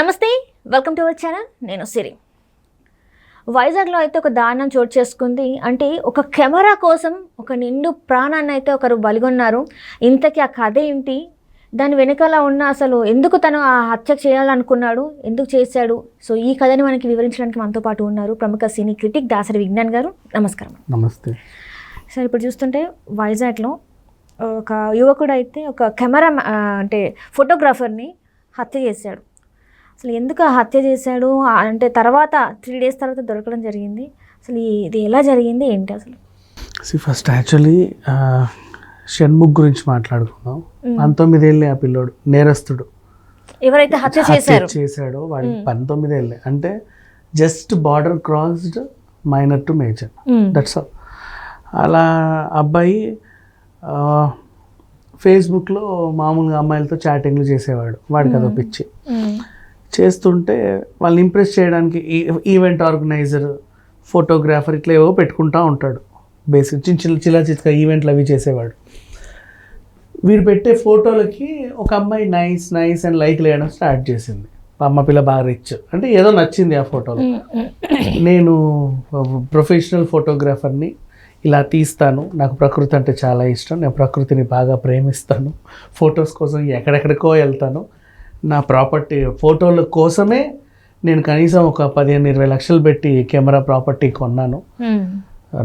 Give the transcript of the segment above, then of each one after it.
నమస్తే, welcome to our channel. నేను సిరి. వైజాగ్లో అయితే ఒక దారుణం చోటు చేసుకుంది. అంటే ఒక కెమెరా కోసం ఒక నిండు ప్రాణాన్ని అయితే ఒకరు బలిగొన్నారు. ఇంతకీ ఆ కథ ఏంటి, దాని వెనకాల ఉన్న అసలు ఎందుకు తను ఆ హత్య చేయాలనుకున్నాడు, ఎందుకు చేశాడు, సో ఈ కథని మనకి వివరించడానికి మనతో పాటు ఉన్నారు ప్రముఖ సినీ క్రిటిక్ దాసరి విజ్ఞాన్ గారు. నమస్కారం. నమస్తే సార్, ఇప్పుడు చూస్తుంటే వైజాగ్లో ఒక యువకుడు అయితే ఒక కెమెరా అంటే ఫోటోగ్రాఫర్ని హత్య చేశాడు. అసలు ఎందుకు ఆ హత్య చేశాడు అంటే తర్వాత 3 days తర్వాత దొరకడం జరిగింది. అసలు ఇది ఎలా జరిగింది ఏంటి అసలు? ఫస్ట్ యాక్చువల్లీ షణ్ముఖ్ గురించి మాట్లాడుకుందాం. 19 ఏళ్ళే ఆ పిల్లోడు, నేరస్తుడు ఎవరైతే హత్య చేశాడో వాడికి 19 ఏళ్ళే. అంటే just border crossed minor to major, that's all. అలా అబ్బాయి ఫేస్బుక్లో మామూలుగా అమ్మాయిలతో చాటింగ్లు చేసేవాడు. వాడికి అదో పిచ్చి. చేస్తుంటే వాళ్ళని ఇంప్రెస్ చేయడానికి ఈవెంట్ ఆర్గనైజర్, ఫోటోగ్రాఫర్ ఇట్లా ఏవో పెట్టుకుంటూ ఉంటాడు. బేసిక్ చిన్న చిన్న ఈవెంట్లు అవి చేసేవాడు. వీరు పెట్టే ఫోటోలకి ఒక అమ్మాయి నైస్ నైస్ అని లైక్ వేయడం స్టార్ట్ చేసింది. అమ్మ పిల్ల బాగా రిచ్ అంటే ఏదో నచ్చింది ఆ ఫోటోలో. నేను ప్రొఫెషనల్ ఫోటోగ్రాఫర్ని, ఇలా తీస్తాను, నాకు ప్రకృతి అంటే చాలా ఇష్టం, నేను ప్రకృతిని బాగా ప్రేమిస్తాను, ఫొటోస్ కోసం ఎక్కడెక్కడికో వెళ్తాను, నా ప్రాపర్టీ ఫోటోల కోసమే నేను కనీసం ఒక 15-20 లక్షలు పెట్టి కెమెరా ప్రాపర్టీ కొన్నాను,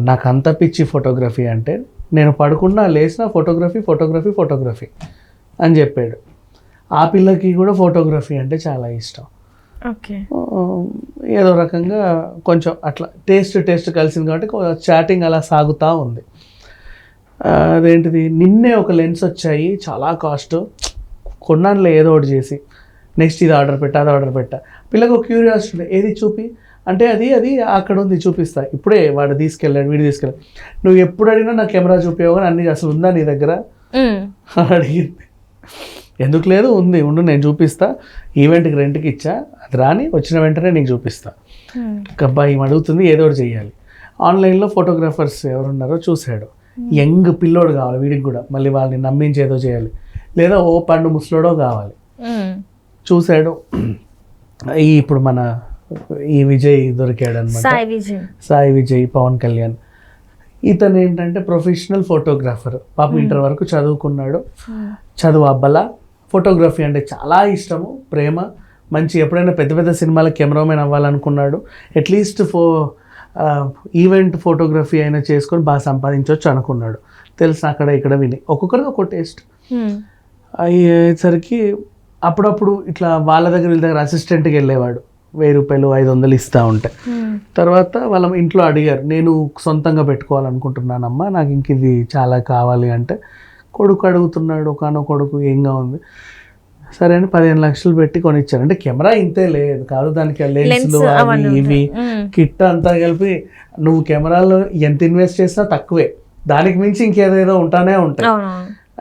నాకు అంత పిచ్చి ఫోటోగ్రఫీ అంటే, నేను పడుకున్నా లేచిన ఫోటోగ్రఫీ ఫోటోగ్రఫీ ఫోటోగ్రఫీ అని చెప్పాడు. ఆ పిల్లకి కూడా ఫోటోగ్రఫీ అంటే చాలా ఇష్టం. ఏదో రకంగా కొంచెం అట్లా టేస్ట్ కలిసింది కాబట్టి చాటింగ్ అలా సాగుతూ ఉంది. అదేంటిది, నిన్నే ఒక లెన్స్ వచ్చాయి, చాలా కాస్ట్, కొన్నానులే ఏదో ఒకటి చేసి, నెక్స్ట్ ఇది ఆర్డర్ పెట్టా, అది ఆర్డర్ పెట్టా. పిల్లలకు ఒక క్యూరియాసిటీ, ఏది చూపి అంటే అది అక్కడ ఉంది చూపిస్తా, ఇప్పుడే వాడు తీసుకెళ్ళాడు, వీడు తీసుకెళ్ళాడు, నువ్వు ఎప్పుడు అడిగినా నా కెమెరా చూపించావు కానీ అన్ని అసలు ఉందా నీ దగ్గర అడిగింది. ఎందుకు లేదు, ఉండు నేను చూపిస్తా, ఈవెంట్కి రెంట్కి ఇచ్చా, అది రాని వచ్చిన వెంటనే నీకు చూపిస్తా. అబ్బాయి అడుగుతుంది, ఏదో ఒకటి చెయ్యాలి. ఆన్లైన్లో ఫోటోగ్రాఫర్స్ ఎవరున్నారో చూశాడు. యంగ్ పిల్లోడు కావాలి వీడికి కూడా, మళ్ళీ వాళ్ళని నమ్మించి ఏదో చేయాలి, లేదా ఓ పండు ముసలోడో కావాలి. చూశాడు. ఇప్పుడు మన ఈ విజయ్ దొరికాడు అనమాట, సాయి విజయ్, పవన్ కళ్యాణ్. ఇతను ఏంటంటే ప్రొఫెషనల్ ఫోటోగ్రాఫర్, పాప ఇంటర్ వరకు చదువుకున్నాడు, చదువు అబ్బలా, ఫోటోగ్రఫీ అంటే చాలా ఇష్టము, ప్రేమ, మంచి, ఎప్పుడైనా పెద్ద పెద్ద సినిమాలకు కెమెరామెన్ అవ్వాలనుకున్నాడు. అట్లీస్ట్ ఈవెంట్ ఫోటోగ్రఫీ అయినా చేసుకొని బాగా సంపాదించవచ్చు అనుకున్నాడు. తెలిసిన అక్కడ ఇక్కడ విని ఒక్కొక్కరికి ఒక్కో టేస్ట్ అయ్యేసరికి అప్పుడప్పుడు ఇట్లా వాళ్ళ దగ్గర వీళ్ళ దగ్గర అసిస్టెంట్కి వెళ్ళేవాడు, 1000 రూపాయలు 500 ఇస్తూ ఉంటే. తర్వాత వాళ్ళ ఇంట్లో అడిగారు, నేను సొంతంగా పెట్టుకోవాలనుకుంటున్నానమ్మా, నాకు ఇంక ఇది చాలా కావాలి అంటే, కొడుకు అడుగుతున్నాడు, ఒకనో కొడుకు ఏంగా ఉంది, సరే అని 15 లక్షలు పెట్టి కొనిచ్చారు. అంటే కెమెరా ఇంతే లేదు కాదు, దానికి లెన్స్లు అవి ఇవి కిట్ అంతా కలిపి నువ్వు కెమెరాలో ఎంత ఇన్వెస్ట్ చేసినా తక్కువే, దానికి మించి ఇంకేదేదో ఉంటానే ఉంటాయి.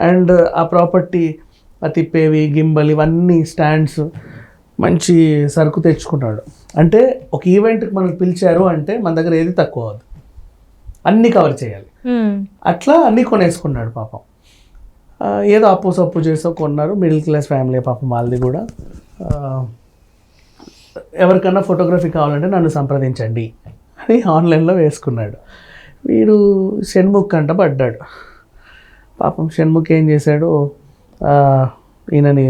అండ్ ఆ ప్రాపర్టీ, ఆ తిప్పేవి, గింబల్, ఇవన్నీ స్టాండ్స్, మంచి సరుకు తెచ్చుకున్నాడు. అంటే ఒక ఈవెంట్కి మనకు పిలిచారు అంటే మన దగ్గర ఏది తక్కువ అవద్దు, అన్నీ కవర్ చేయాలి. అట్లా అన్నీ కొనేసుకున్నాడు పాపం. ఏదో అప్పు చేసో కొన్నారు. మిడిల్ క్లాస్ ఫ్యామిలీ పాపం వాళ్ళది కూడా. ఎవరికన్నా ఫోటోగ్రఫీ కావాలంటే నన్ను సంప్రదించండి అని ఆన్లైన్లో వేసుకున్నాడు. వీడు షణ్ముఖ్ కంట పడ్డాడు. పాపం షణ్ముఖ్ ఏం చేశాడు, ఈయనని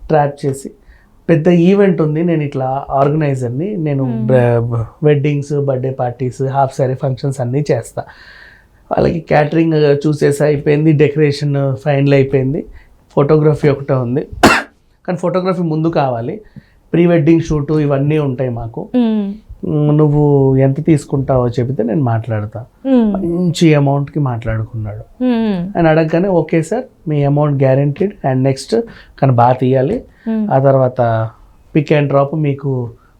ట్రాప్ చేసి, పెద్ద ఈవెంట్ ఉంది, నేను ఇట్లా ఆర్గనైజర్ని, నేను weddings, birthday parties, half sorry functions అన్నీ చేస్తా, వాళ్ళకి క్యాటరింగ్ చూసేసి అయిపోయింది, డెకరేషన్ ఫైనల్ అయిపోయింది, ఫోటోగ్రఫీ ఒకటే ఉంది. కానీ ఫోటోగ్రఫీ ముందు కావాలి, ప్రీ వెడ్డింగ్ షూటు ఇవన్నీ ఉంటాయి మాకు, నువ్వు ఎంత తీసుకుంటావో చెబితే నేను మాట్లాడతా. మంచి అమౌంట్కి మాట్లాడుకున్నాడు. ఆయన అడగగానే okay sir, me amount guaranteed, and next కానీ బాగా తీయాలి, ఆ తర్వాత పిక్ అండ్ డ్రాప్, మీకు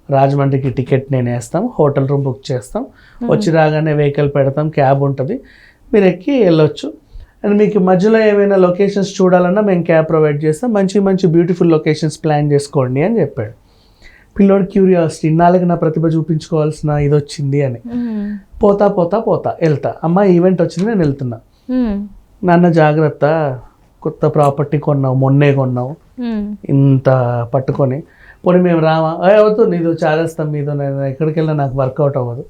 రాజమండ్రికి టికెట్ నేను వేస్తాం, హోటల్ రూమ్ బుక్ చేస్తాం, వచ్చి రాగానే వెహికల్ పెడతాం, క్యాబ్ ఉంటుంది, మీరు ఎక్కి వెళ్ళొచ్చు, అండ్ మీకు మధ్యలో ఏమైనా లొకేషన్స్ చూడాలన్నా మేము క్యాబ్ ప్రొవైడ్ చేస్తాం, మంచి మంచి బ్యూటిఫుల్ లొకేషన్స్ ప్లాన్ చేసుకోండి అని చెప్పాడు. పిల్లోడు క్యూరియాసిటీ, ఇన్నాళ్ళకి నా ప్రతిభ చూపించుకోవాల్సిన ఇది వచ్చింది అని. పోతా వెళ్తా, అమ్మ ఈవెంట్ వచ్చింది నేను వెళ్తున్నా, నాన్న జాగ్రత్త, కొత్త ప్రాపర్టీ కొన్నావు, మొన్నే కొన్నావు, ఇంత పట్టుకొని పోనీ మేము రామా అవద్దు నీదో చాలేస్తాం మీదో, నేను ఎక్కడికి వెళ్ళినా నాకు వర్కౌట్ అవ్వదు,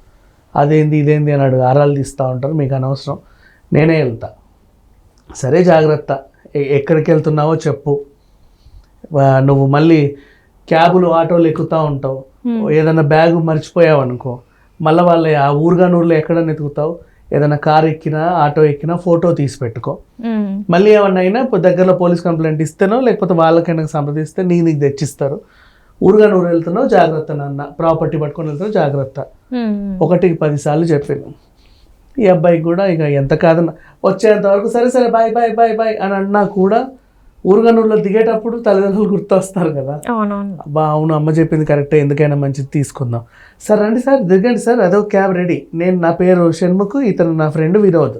అదేంది ఇదేంది అని అడుగు ఆరాలు తీస్తూ ఉంటారు, మీకు అనవసరం, నేనే వెళ్తా. సరే జాగ్రత్త, ఎక్కడికి వెళ్తున్నావో చెప్పు, నువ్వు మళ్ళీ క్యాబులు ఆటోలు ఎక్కుతూ ఉంటావు, ఏదైనా బ్యాగు మర్చిపోయావు అనుకో మళ్ళీ వాళ్ళు ఆ ఊరుగానూరులో ఎక్కడన్నా ఎతుకుతావు, ఏదైనా కారు ఎక్కినా ఆటో ఎక్కినా ఫోటో తీసి పెట్టుకో, మళ్ళీ ఏమన్నా అయినా దగ్గరలో పోలీస్ కంప్లైంట్ ఇస్తేనో లేకపోతే వాళ్ళకైనా సంప్రదిస్తే నీకు తెచ్చిస్తారు. ఊరుగానూరు వెళ్తున్నావు జాగ్రత్త నాన్న, ప్రాపర్టీ పట్టుకొని వెళ్తున్నావు జాగ్రత్త, 1కి 10 సార్లు చెప్పాను. ఈ అబ్బాయికి కూడా ఇక ఎంత కాదన్నా వచ్చేంత వరకు సరే సరే బాయ్ బాయ్ బాయ్ బాయ్ అని అన్నా కూడా ఊరుగానూరులో దిగేటప్పుడు తల్లిదండ్రులు గుర్తొస్తారు కదా, అబ్బా అవును అమ్మ చెప్పింది కరెక్టే, ఎందుకైనా మంచిది తీసుకుందాం, సార్ రండి సార్ దిగండి సార్, అదో క్యాబ్ రెడీ, నేను నా పేరు షణ్ముఖ్, ఇతను నా ఫ్రెండ్ వినోద్,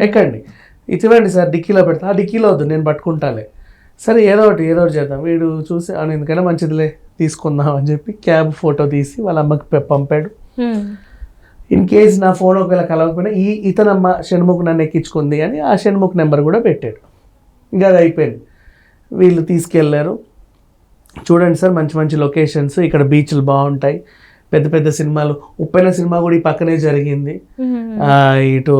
ఎక్కండి, ఇచ్చివ్వండి సార్ డిక్కీలో పెడతా, ఆ డిక్కీలో వద్దు నేను పట్టుకుంటాలే, సరే ఏదో ఒకటి చేద్దాం, వీడు చూసి అని ఎందుకైనా మంచిదిలే తీసుకుందాం అని చెప్పి క్యాబ్ ఫోటో తీసి వాళ్ళ అమ్మకి పంపాడు. ఇన్ కేస్ నా ఫోన్ ఒకవేళ కలవకపోయినా ఇతనమ్మ షణ్ముఖ్ నన్ను ఎక్కించుకుంది అని ఆ షణ్ముఖ్ నెంబర్ కూడా పెట్టాడు. ఇంకా అది అయిపోయింది. వీళ్ళు తీసుకెళ్ళారు. చూడండి సార్ మంచి మంచి లొకేషన్స్, ఇక్కడ బీచ్లు బాగుంటాయి, పెద్ద పెద్ద సినిమాలు, ఉప్పెన సినిమా కూడా ఈ పక్కనే జరిగింది, ఇటు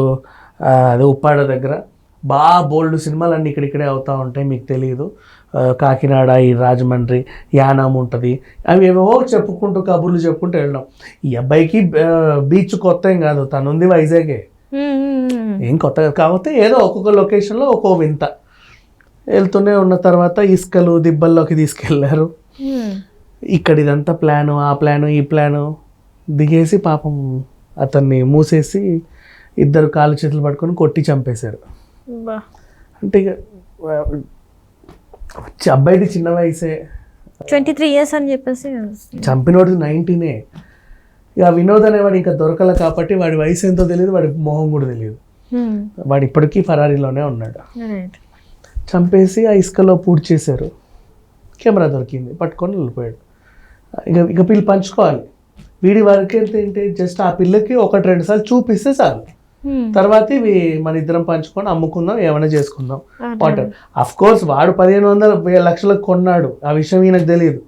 అదే ఉప్పాడ దగ్గర బాగా బోల్డ్ సినిమాలు అన్నీ ఇక్కడిక్కడే అవుతూ ఉంటాయి, మీకు తెలియదు. కాకినాడ, ఈ రాజమండ్రి, యానాం ఉంటుంది, అవి ఏవో చెప్పుకుంటూ కబుర్లు చెప్పుకుంటూ వెళ్ళడం. ఈ అబ్బాయికి బీచ్ కొత్త ఏం కాదు, తను ఉంది వైజాగే, ఏం కొత్త కాదు, కాకపోతే ఏదో ఒక్కొక్క లొకేషన్లో ఒక్కో వింత. వెళ్తూనే ఉన్న తర్వాత ఇసుకలు దిబ్బల్లోకి తీసుకెళ్లారు. ఇక్కడ ఇదంతా ప్లాను, ఆ ప్లాను ఈ ప్లాను, దిగేసి పాపం అతన్ని మూసేసి 2 కాళ్ళు చేతులు పట్టుకొని కొట్టి చంపేశారు. అంటే ఇక అబ్బాయిది చిన్న వయసే, 23 years అని చెప్పేసి, చంపినోడిది 19. ఇక వినోద్ అనేవాడు ఇంకా దొరకల కాబట్టి వాడి వయసు ఎంతో తెలియదు, వాడి మొహం కూడా తెలియదు, వాడు ఇప్పటికీ ఫరారీలోనే ఉన్నాడు. చంపేసి ఆ ఇసుకలో పూర్తి చేశారు. కెమెరా దొరికింది, పట్టుకొని వెళ్ళిపోయాడు. ఇక పిల్లి పంచుకోవాలి. వీడి వరకు ఏంటంటే జస్ట్ ఆ పిల్లకి 1-2 సార్లు చూపిస్తే చాలు, తర్వాత ఇవి మన ఇద్దరం పంచుకొని అమ్ముకుందాం, ఏమైనా చేసుకుందాం వాటర్. అఫ్ కోర్స్ వాడు 1500 లక్షలకు కొన్నాడు, ఆ విషయం ఈయనకు తెలియదు.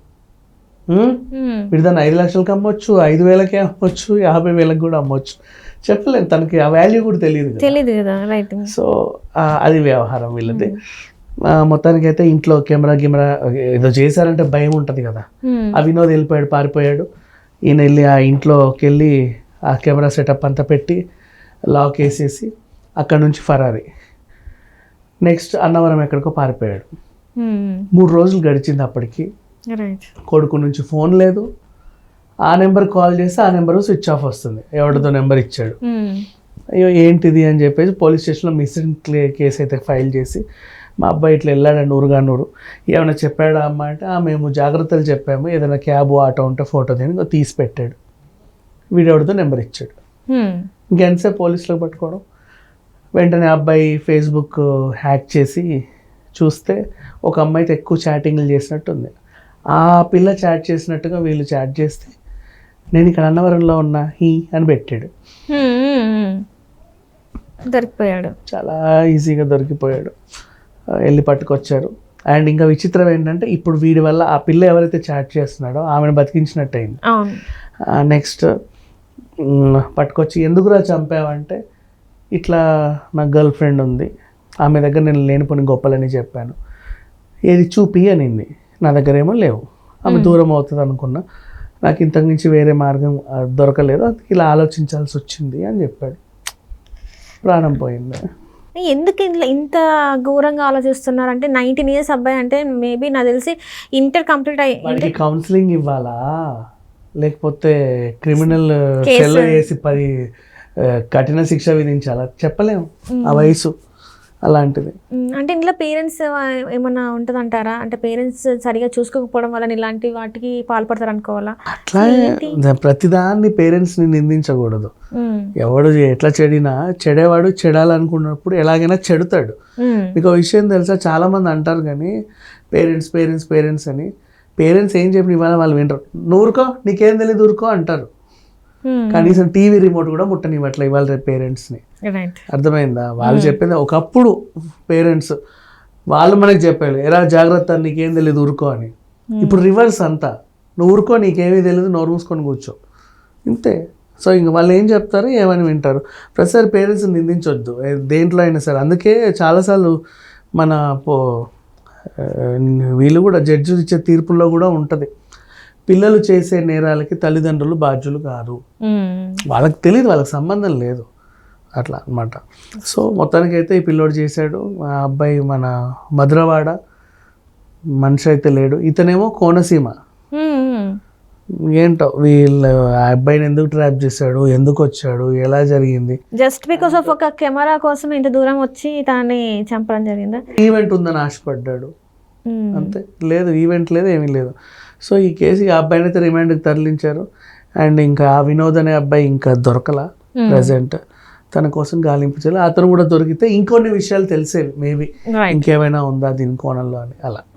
వీడు దాన్ని 5 లక్షలకు అమ్మొచ్చు, 5,000కే అమ్మొచ్చు, 50,000కి కూడా అమ్మొచ్చు, చెప్పలేదు, తనకి ఆ వాల్యూ కూడా తెలియదు కదా. సో అది వ్యవహారం వీళ్ళది. మొత్తానికి అయితే ఇంట్లో కెమెరా ఏదో చేశారంటే భయం ఉంటుంది కదా, ఆ వినోద్ వెళ్ళిపోయాడు, పారిపోయాడు. ఈయన వెళ్ళి ఆ ఇంట్లోకి వెళ్ళి ఆ కెమెరా సెటప్ అంతా పెట్టి లాక్ వేసేసి అక్కడ నుంచి ఫరారీ. నెక్స్ట్ అన్నవరం ఎక్కడికో పారిపోయాడు. 3 రోజులు గడిచింది. అప్పటికి కొడుకు నుంచి ఫోన్ లేదు. ఆ నెంబర్ కాల్ చేస్తే ఆ నెంబర్ స్విచ్ ఆఫ్ వస్తుంది, ఎవరిదో నెంబర్ ఇచ్చాడు. అయ్యో ఏంటిది అని చెప్పేసి పోలీస్ స్టేషన్లో మిస్సింగ్ కేసు అయితే ఫైల్ చేసి, మా అబ్బాయి ఇట్లా వెళ్ళాడండి ఊరుగానూరు, ఏమైనా చెప్పాడా అమ్మ అంటే మేము జాగ్రత్తలు చెప్పాము, ఏదైనా క్యాబ్ ఆటో ఉంటే ఫోటో తీని తీసి పెట్టాడు. వీడెవడితో నెంబర్ ఇచ్చాడు. ఇంకెంతసేపు పోలీసులకు పట్టుకోవడం. వెంటనే అబ్బాయి ఫేస్బుక్ హ్యాక్ చేసి చూస్తే ఒక అమ్మాయితో ఎక్కువ చాటింగ్లు చేసినట్టుంది. ఆ పిల్ల చాట్ చేసినట్టుగా వీళ్ళు చాట్ చేస్తే నేను ఇక్కడ అన్నవరంలో ఉన్నా అని పెట్టాడు. దొరికిపోయాడు, చాలా ఈజీగా దొరికిపోయాడు. వెళ్ళి పట్టుకొచ్చారు. అండ్ ఇంకా విచిత్రం ఏంటంటే ఇప్పుడు వీడి వల్ల ఆ పిల్ల ఎవరైతే చాట్ చేస్తున్నాడో ఆమెను బతికించినట్టు అయింది. నెక్స్ట్ పట్టుకొచ్చి ఎందుకురా చంపావంటే, ఇట్లా నా గర్ల్ ఫ్రెండ్ ఉంది, ఆమె దగ్గర నేను లేనిపోని గొప్పలని చెప్పాను, ఏది చూపి అనింది, నా దగ్గర ఏమో లేవు, ఆమె దూరం అవుతుంది అనుకున్నా, నాకు ఇంతకు మించి వేరే మార్గం దొరకలేదు, అందుకే ఇలా ఆలోచించాల్సి వచ్చింది అని చెప్పాడు. ప్రాణం పోయింది. ఎందుకు ఇంత ఘోరంగా ఆలోచిస్తున్నారు అంటే, 19 years అబ్బాయి అంటే మేబీ నాకు తెలిసి ఇంటర్ కంప్లీట్ అయ్యి కౌన్సిలింగ్ ఇవ్వాలా, లేకపోతే క్రిమినల్ సెల్ వేసి 10 కఠిన శిక్ష విధించాలా, చెప్పలేము. ఆ వయసు అలాంటిది. అంటే ఇంట్లో పేరెంట్స్ ఏమన్నా ఉంటుందంటారా? అంటే పేరెంట్స్ సరిగా చూసుకోకపోవడం వల్ల ఇలాంటి వాటికి పాల్పడతారు అనుకోవాలా? అట్లా ప్రతిదాన్ని పేరెంట్స్ని నిందించకూడదు. ఎవడు ఎట్లా చెడేవాడు చెడాలనుకున్నప్పుడు ఎలాగైనా చెడుతాడు. మీకు ఒక విషయం తెలుసా, చాలా మంది అంటారు కానీ పేరెంట్స్ పేరెంట్స్ పేరెంట్స్ అని. పేరెంట్స్ ఏం చెప్పిన ఇవాళ వాళ్ళు వింటారు. నూరుకో, నీకేం తెలియదు ఊరుకో అంటారు. కనీసం టీవీ రిమోట్ కూడా ముట్టనివ్వట్లే ఇవాళ రేపు పేరెంట్స్ని. అర్థమైందా? వాళ్ళు చెప్పింది ఒకప్పుడు పేరెంట్స్ వాళ్ళు మనకి చెప్పారు, ఎలా జాగ్రత్త, నీకేం తెలియదు ఊరుకో అని. ఇప్పుడు రివర్స్ అంతా, నువ్వు ఊరుకో, నీకేమీ తెలియదు, నోరు మూసుకొని కూర్చో, ఇంతే. సో ఇంక వాళ్ళు ఏం చెప్తారు, ఏమని వింటారు. ప్రతిసారి పేరెంట్స్ని నిందించొద్దు దేంట్లో అయినా సరే. అందుకే చాలాసార్లు మన వీళ్ళు కూడా జడ్జిలు ఇచ్చే తీర్పుల్లో కూడా ఉంటుంది, పిల్లలు చేసే నేరాలకి తల్లిదండ్రులు బాధ్యులు కాదు. వాళ్ళకి తెలియదు, వాళ్ళకి సంబంధం లేదు, అట్లా అన్నమాట. సో మొత్తానికైతే ఈ పిల్లోడు చేశాడు. ఆ అబ్బాయి మన మధురవాడ మనిషి అయితే లేడు, ఇతనేమో కోనసీమ. ఏంటో వీళ్ళు ఆ అబ్బాయిని ఎందుకు ట్రాప్ చేశాడు, ఎందుకు వచ్చాడు, ఎలా జరిగింది. జస్ట్ బికాస్ ఆఫ్ ఒక కెమెరా కోసం ఇంత దూరం వచ్చి దాన్ని చంపడం జరిగిందా? ఈవెంట్ ఉందని ఆశపడ్డాడు అంతే, లేదు ఈవెంట్ లేదు, ఏమీ లేదు. సో ఈ కేసు ఆ అబ్బాయిని అయితే రిమాండ్కి తరలించారు. అండ్ ఇంకా ఆ వినోద్ అనే అబ్బాయి ఇంకా దొరకలా ప్రజెంట్, తన కోసం గాలింపు చేయాలి. అతను కూడా దొరికితే ఇంకొన్ని విషయాలు తెలిసేవి, మేబీ ఇంకేమైనా ఉందా దీని కోణంలో అని అలా.